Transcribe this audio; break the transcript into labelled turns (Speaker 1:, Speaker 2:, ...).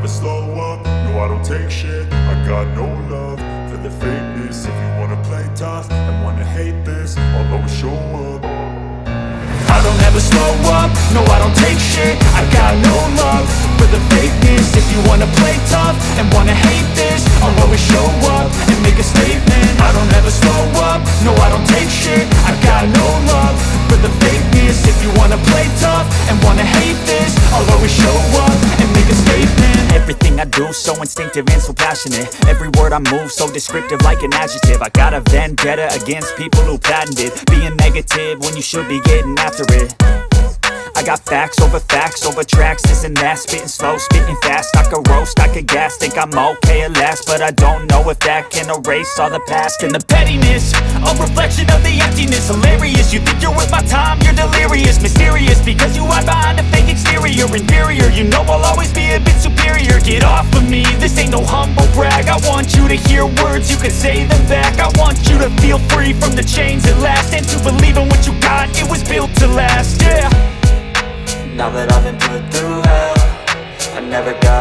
Speaker 1: slow up, no I don't take shit. I got no love for the fakeness. If you wanna play tough and wanna hate this, I'll always show up. I don't ever slow up, no I don't take shit. I got no love for the fakeness. If you wanna play tough and wanna hate this, I'll always show up and make a statement. I don't ever slow up, no I don't take shit. I got no love for the fakeness. If you wanna play tough and wanna hate this, I'll always show up and make a statement.
Speaker 2: Everything I do so instinctive and so passionate. Every word I move so descriptive like an adjective. I got a vendetta against people who patented being negative when you should be getting after it. I got facts over tracks, this and that. Spitting slow, spitting fast, I could roast, I could gas. Think I'm okay at last, but I don't know if that can erase all the past. And the pettiness, a reflection of the emptiness. Hilarious, you think you're worth my time, you're delirious. Mysterious, because you hide behind a fake exterior. Inferior, you know I'll always be a bit superior. Get off of me, this ain't no humble brag. I want you to hear words, you can say them back. I want you to feel free from the chains at last, and to believe in what you got, it was built to last, yeah.
Speaker 3: Now that I've been put through hell, I never got